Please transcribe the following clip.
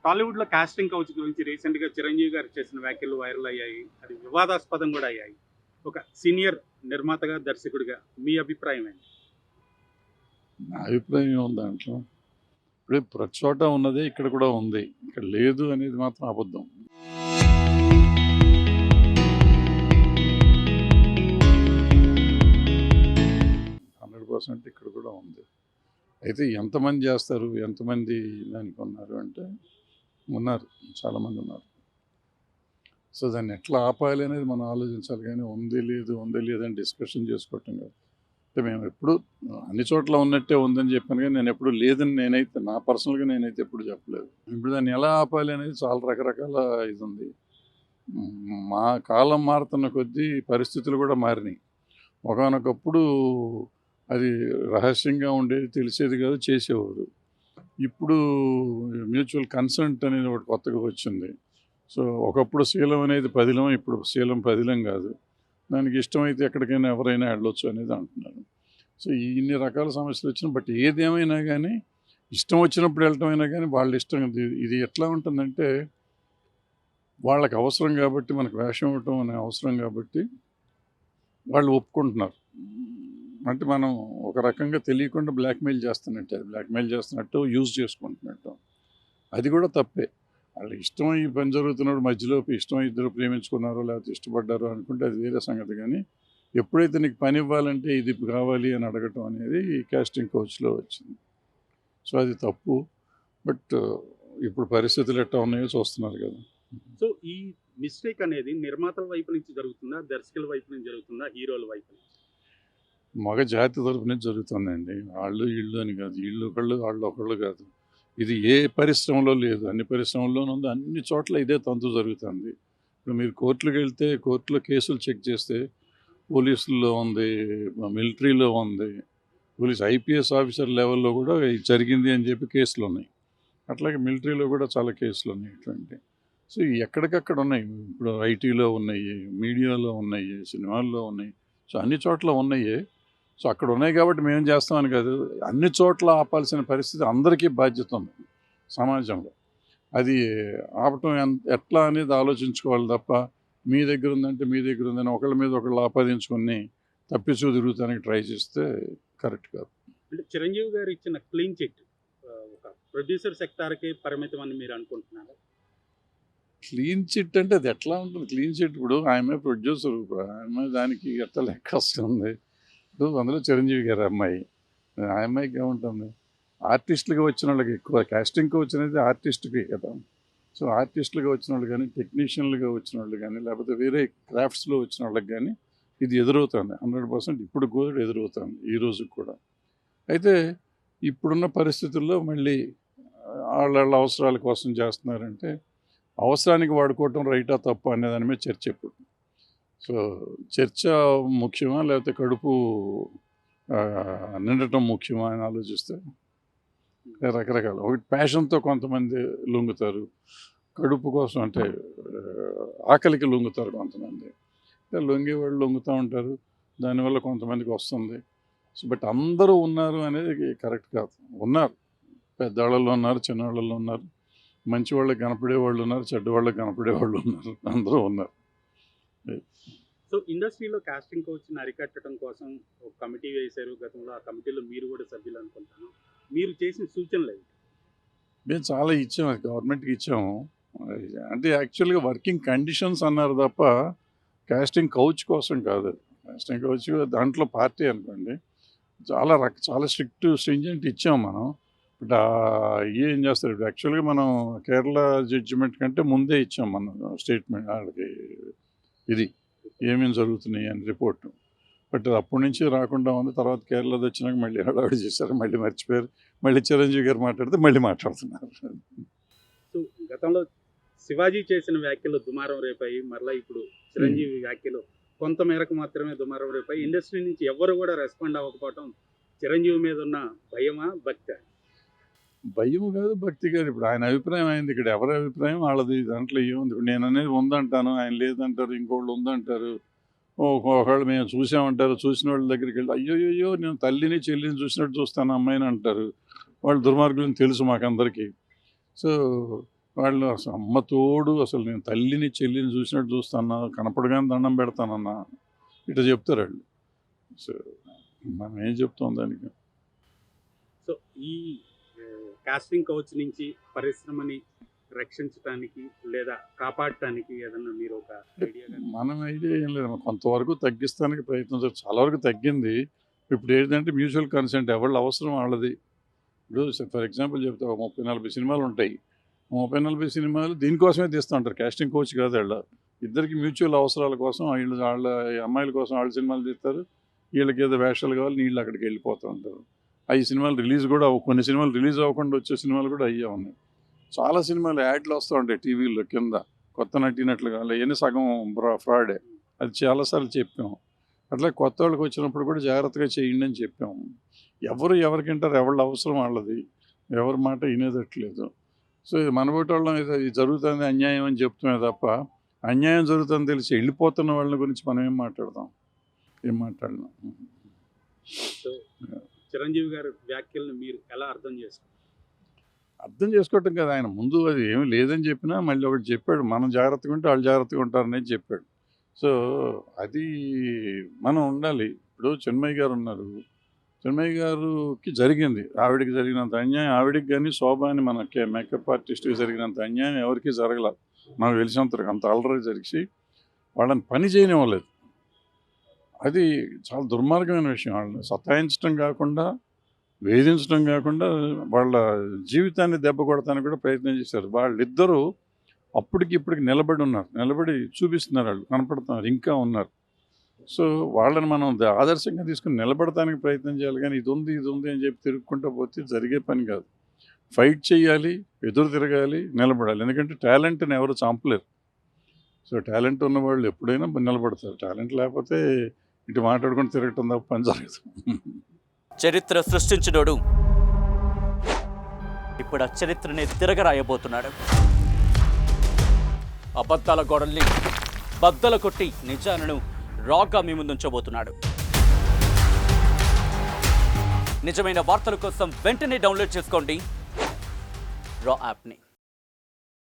టాలీవుడ్‌లో casting couch గురించి రీసెంట్‌గా 'చిరంజీవి' గారు చేసిన వ్యాఖ్యలు వైరల్ అయ్యాయి. అది వివాదాస్పదం గూడా అయ్యాయి. ఒక సీనియర్ నిర్మాతగా, దర్శకుడిగా మీ అభిప్రాయం ఏంటి? నా అభిప్రాయం ఏముంది దాంట్లో? ఇప్పుడు ప్రతి చోట ఉన్నదే ఇక్కడ కూడా ఉంది. ఇక్కడ లేదు అనేది మాత్రం అబద్ధం. హండ్రెడ్ పర్సెంట్ ఇక్కడ కూడా ఉంది. అయితే ఎంతమంది చేస్తారు, ఎంతమంది దానికి ఉన్నారు అంటే ఉన్నారు, చాలామంది ఉన్నారు. సో దాన్ని ఎట్లా ఆపాలి అనేది మనం ఆలోచించాలి, కానీ ఉంది లేదు అని డిస్కషన్ చేసుకోవటం కాదు. అంటే మేము ఎప్పుడు అన్ని చోట్ల ఉన్నట్టే ఉందని చెప్పాను, కానీ నేను ఎప్పుడు లేదని నేనైతే నా పర్సనల్గా నేనైతే ఎప్పుడు చెప్పలేదు. ఇప్పుడు దాన్ని ఎలా ఆపాలి అనేది చాలా రకరకాల ఇది ఉంది. మా కాలం మారుతున్న కొద్దీ పరిస్థితులు కూడా మారినాయి. ఒకానొకప్పుడు అది రహస్యంగా ఉండేది, తెలిసేది కాదు, చేసేవారు. ఇప్పుడు మ్యూచువల్ కన్సెంట్ అనేది ఒకటి కొత్తగా వచ్చింది. సో ఒకప్పుడు శీలం అనేది పదిలం, ఇప్పుడు శీలం పదిలం కాదు. దానికి ఇష్టమైతే ఎక్కడికైనా ఎవరైనా వెళ్ళొచ్చు అనేది అంటున్నాను. సో ఇన్ని రకాల సమస్యలు వచ్చినా, బట్ ఏదేమైనా కానీ ఇష్టం వచ్చినప్పుడు వెళ్ళటమైనా కానీ వాళ్ళ ఇష్టం. ఇది ఎట్లా ఉంటుందంటే వాళ్ళకి అవసరం కాబట్టి, మనకు వేషం ఇవ్వటం అనే అవసరం కాబట్టి వాళ్ళు ఒప్పుకుంటున్నారు. అంటే మనం ఒక రకంగా తెలియకుండా బ్లాక్మెయిల్ చేస్తున్నట్టు, అది బ్లాక్మెయిల్ చేస్తున్నట్టు, యూజ్ చేసుకుంటున్నట్టు. అది కూడా తప్పే. వాళ్ళు ఇష్టం ఈ పని జరుగుతున్నప్పుడు మధ్యలో ఇష్టం ఇద్దరు ప్రేమించుకున్నారో లేకపోతే ఇష్టపడ్డారో అనుకుంటే అది వేరే సంగతి. కానీ ఎప్పుడైతే నీకు పని ఇవ్వాలంటే ఇది కావాలి అని అడగటం అనేది ఈ కాస్టింగ్ కోచ్లో వచ్చింది. సో అది తప్పు. బట్ ఇప్పుడు పరిస్థితులు ఎట్లా ఉన్నాయో చూస్తున్నారు కదా. సో ఈ మిస్టేక్ అనేది నిర్మాతల వైపు నుంచి జరుగుతుందా? దర్శకుల వైపు నుంచి జరుగుతుందా? హీరోల వైపు నుంచి? మగ జాతి తరపు నుంచి జరుగుతుందండి. వాళ్ళు వీళ్ళు అని కాదు, వీళ్ళు ఒకళ్ళు వాళ్ళు ఒకళ్ళు కాదు. ఇది ఏ పరిశ్రమలో లేదు, అన్ని పరిశ్రమల్లోనూ ఉంది, అన్ని చోట్ల ఇదే తంతు జరుగుతుంది. ఇప్పుడు మీరు కోర్టులకు వెళ్తే కోర్టులో కేసులు చెక్ చేస్తే పోలీసుల్లో ఉంది, మిలిటరీలో ఉంది, పోలీస్ ఐపీఎస్ ఆఫీసర్ లెవెల్లో కూడా ఇది జరిగింది అని చెప్పి కేసులు ఉన్నాయి. అట్లాగే మిలిటరీలో కూడా చాలా కేసులు ఉన్నాయి ఇటువంటి. సో ఎక్కడికక్కడ ఉన్నాయి. ఇప్పుడు ఐటీలో ఉన్నాయి, మీడియాలో ఉన్నాయి, సినిమాల్లో ఉన్నాయి. సో అన్ని చోట్ల ఉన్నాయి. సో అక్కడ ఉన్నాయి కాబట్టి మేము చేస్తామని కాదు, అన్ని చోట్ల ఆపాల్సిన పరిస్థితి అందరికీ బాధ్యత ఉంది సమాజంలో. అది ఆపటం ఎట్లా అనేది ఆలోచించుకోవాలి తప్ప, మీ దగ్గర ఉందంటే మీ దగ్గర ఉందని ఒకళ్ళ మీద ఒకళ్ళు ఆపాదించుకొని తప్పించు తిరుగుతానికి ట్రై చేస్తే కరెక్ట్ కాదు. అంటే చిరంజీవి గారు ఇచ్చిన క్లీన్ చిట్ ఒక ప్రొడ్యూసర్ సెక్టార్‌కే పరిమితం అని మీరు అనుకుంటున్నారా? క్లీన్ చిట్ అంటే అది ఎట్లా ఉంటుంది? క్లీన్ చిట్ ఇప్పుడు ఆమె ప్రొడ్యూసర్, ఆమె దానికి ఎట్లా లెక్క వస్తుంది. ఇప్పుడు అందులో చిరంజీవి గారి అమ్మాయి, ఆ అమ్మాయికి ఏముంటుంది? ఆర్టిస్టులుగా వచ్చిన వాళ్ళకి ఎక్కువ కాస్టింగ్ కోచ్ అనేది ఆర్టిస్ట్కి కదా. సో ఆర్టిస్టులుగా వచ్చిన వాళ్ళు కానీ, టెక్నీషియన్లుగా వచ్చిన వాళ్ళు కానీ, లేకపోతే వేరే క్రాఫ్ట్స్లో వచ్చిన వాళ్ళకి కానీ ఇది ఎదురవుతుంది 100%. ఇప్పుడు కూడా ఎదురవుతుంది ఈ రోజుకి కూడా. అయితే ఇప్పుడున్న పరిస్థితుల్లో మళ్ళీ వాళ్ళ అవసరాల కోసం చేస్తున్నారంటే, అవసరానికి వాడుకోవటం రైటా తప్ప అనే దాని మీద చర్చ ఇప్పుడు. సో చర్చ ముఖ్యమా లేకపోతే కడుపు నిండటం ముఖ్యమా అని ఆలోచిస్తే రకరకాల. ఒకటి ప్యాషన్తో కొంతమంది లొంగుతారు, కడుపు కోసం అంటే ఆకలికి లొంగుతారు కొంతమంది. లొంగేవాళ్ళు లొంగుతూ ఉంటారు, దానివల్ల కొంతమందికి వస్తుంది. సో బట్ అందరూ ఉన్నారు అనేది కరెక్ట్ కాదు. ఉన్నారు, పెద్దవాళ్ళలో ఉన్నారు, చిన్నవాళ్ళలో ఉన్నారు, మంచి వాళ్ళకి కనపడే వాళ్ళు ఉన్నారు, చెడ్డ వాళ్ళకి కనపడే వాళ్ళు ఉన్నారు, అందరూ ఉన్నారు. సో ఇండస్ట్రీలో కాస్టింగ్ కోచ్‌ని అరికట్టడం కోసం ఒక కమిటీ వేశారు గతంలో. ఆ కమిటీలో మీరు కూడా సభ్యులు అనుకుంటాను. మీరు చేసిన సూచనలు ఏంటి? మేము చాలా ఇచ్చాము, అది గవర్నమెంట్కి ఇచ్చాము. అంటే యాక్చువల్గా వర్కింగ్ కండిషన్స్ అన్నారు తప్ప కాస్టింగ్ కౌచ్ కోసం కాదు. కాస్టింగ్ కౌచ్ దాంట్లో పార్టీ అనుకోండి, చాలా స్ట్రింజెంట్ ఇచ్చాము మనం. బట్ ఏం చేస్తారు ఇప్పుడు యాక్చువల్గా మనం కేరళ జడ్జిమెంట్ కంటే ముందే ఇచ్చాం మనం స్టేట్మెంట్ వాళ్ళకి, ఇది ఏమేమి జరుగుతున్నాయి అని రిపోర్టు. బట్ అప్పటి నుంచి రాకుండా ఉంది. తర్వాత కేరళది వచ్చినాక మళ్ళీ హడావిడి చేశారు, మళ్ళీ మర్చిపోయారు. మళ్ళీ చిరంజీవి గారు మాట్లాడితే మళ్ళీ మాట్లాడుతున్నారు. సో గతంలో శివాజీ చేసిన వ్యాఖ్యలు దుమారం రేపాయి. మరలా ఇప్పుడు చిరంజీవి వ్యాఖ్యలు కొంత మేరకు మాత్రమే దుమారం రేపాయి. ఇండస్ట్రీ నుంచి ఎవ్వరు కూడా రెస్పాండ్ అవ్వకపోవటం చిరంజీవి మీద ఉన్న భయమా, భక్తా? భయం కాదు, భక్తి కాదు. ఇప్పుడు ఆయన అభిప్రాయం అయింది, ఇక్కడ ఎవరి అభిప్రాయం వాళ్ళది. దాంట్లో ఏముంది? ఇప్పుడు నేను అనేది ఉందంటాను, ఆయన లేదంటారు, ఇంకోళ్ళు ఉందంటారు, ఒకళ్ళు మేము చూసామంటారు. చూసిన వాళ్ళ దగ్గరికి వెళ్ళి అయ్యోయ్యో నేను తల్లిని చెల్లిని చూసినట్టు చూస్తాను అమ్మాయిని అంటారు. వాళ్ళు దుర్మార్గులని తెలుసు మాకందరికీ. సో వాళ్ళు అసలు అమ్మ తోడు, అసలు నేను తల్లిని చెల్లిని చూసినట్టు చూస్తానా, కనపడగానే దండం పెడతానన్నా, ఇట్లా చెప్తారు వాళ్ళు. సో మనం ఏం చెప్తాం దానికి? సో ఈ కాస్టింగ్ కౌచ్ నుంచి పరిశ్రమని రక్షించడానికి లేదా కాపాడటానికి ఏదన్నా మీరు ఒక ఐడియా మనం ఐడియా ఏం లేదు, కొంతవరకు తగ్గిస్తానికి ప్రయత్నం చాలా వరకు తగ్గింది. ఇప్పుడు ఏంటంటే మ్యూచువల్ కన్సెంట్, ఎవరి అవసరం వాళ్ళది. ఇప్పుడు ఫర్ ఎగ్జాంపుల్ చెప్తే 30-40 సినిమాలు ఉంటాయి. 30-40 సినిమాలు దీనికోసమే తీస్తూ ఉంటారు, కాస్టింగ్ కోచ్ కాదు వాళ్ళ. ఇద్దరికి మ్యూచువల్ అవసరాల కోసం వాళ్ళ అమ్మాయిల కోసం వాళ్ళ సినిమాలు తీస్తారు, వీళ్ళకి ఏదో వేషాలు కావాలి, వీళ్ళు అక్కడికి వెళ్ళిపోతూ ఉంటారు. ఈ సినిమాలు రిలీజ్ కూడా కొన్ని సినిమాలు రిలీజ్ అవ్వకుండా వచ్చే సినిమాలు కూడా అయ్యే ఉన్నాయి. చాలా సినిమాలు యాడ్లు వస్తూ ఉంటాయి టీవీలో కింద, కొత్త నటినట్లు కావాలి, అవన్నీ సగం ఫ్రాడే. అది చాలాసార్లు చెప్పాము. అట్లా కొత్త వాళ్ళకి వచ్చినప్పుడు కూడా జాగ్రత్తగా చేయండి అని చెప్పాము. ఎవరికింటారు, ఎవరి అవసరం వాళ్ళది, ఎవరి మాట వినేదట్లేదు. సో మనబోటి వాళ్ళం ఏదో ఇది జరుగుతుంది అన్యాయం అని చెప్తున్నామే తప్ప, అన్యాయం జరుగుతుందని తెలిసి వెళ్ళిపోతున్న వాళ్ళ గురించి మనం ఏం మాట్లాడదాం? ఏం మాట్లాడదాం? సో చిరంజీవి గారి వ్యాఖ్యలను మీరు ఎలా అర్థం చేసుకుంటారు? అర్థం చేసుకోవటం కదా, ఆయన ముందు అది ఏమీ లేదని చెప్పినా మళ్ళీ ఒకటి చెప్పాడు, మనం జాగ్రత్తగా ఉంటే వాళ్ళు జాగ్రత్తగా ఉంటారనేది చెప్పాడు. సో అది మనం ఉండాలి. ఇప్పుడు చిన్మయ్య గారు ఉన్నారు, చిన్మయ్య గారికి జరిగింది, ఆవిడికి జరిగినంత అన్యాయం ఆవిడికి కానీ, శోభ అని మన మేకప్ ఆర్టిస్ట్కి జరిగినంత అన్యాయం ఎవరికి జరగల. నాకు తెలిసినంతరకు అంత అలరి జరిగి వాళ్ళని పని చేయనివ్వలేదు. అది చాలా దుర్మార్గమైన విషయం. వాళ్ళని సతాయించడం కాకుండా, వేధించడం కాకుండా, వాళ్ళ జీవితాన్ని దెబ్బ కొడతానికి కూడా ప్రయత్నం చేశారు. వాళ్ళిద్దరూ అప్పటికి ఇప్పటికి నిలబడి చూపిస్తున్నారు, వాళ్ళు కనపడుతున్నారు, ఇంకా ఉన్నారు. సో వాళ్ళని మనం ఆదర్శంగా తీసుకుని నిలబడటానికి ప్రయత్నం చేయాలి. కానీ ఇది ఉంది అని చెప్పి తిరుగుకుంటూ పోతే జరిగే పని కాదు. ఫైట్ చేయాలి, ఎదురు తిరగాలి, నిలబడాలి. ఎందుకంటే టాలెంట్ని ఎవరు చంపలేరు. సో టాలెంట్ ఉన్న వాళ్ళు ఎప్పుడైనా నిలబడతారు. టాలెంట్ లేకపోతే ఇటు మాట్లాడుకుని తిరగటం తప్ప పని జరగదు. చరిత్ర సృష్టించినోడు ఇప్పుడు ఆ చరిత్రని తిరగరాయబోతున్నాడు. అబద్ధాల గోడల్ని బద్దలు కొట్టి నిజాలను రాగా మీ ముందుంచబోతున్నాడు. నిజమైన వార్తల కోసం వెంటనే డౌన్లోడ్ చేసుకోండి రా యాప్ని.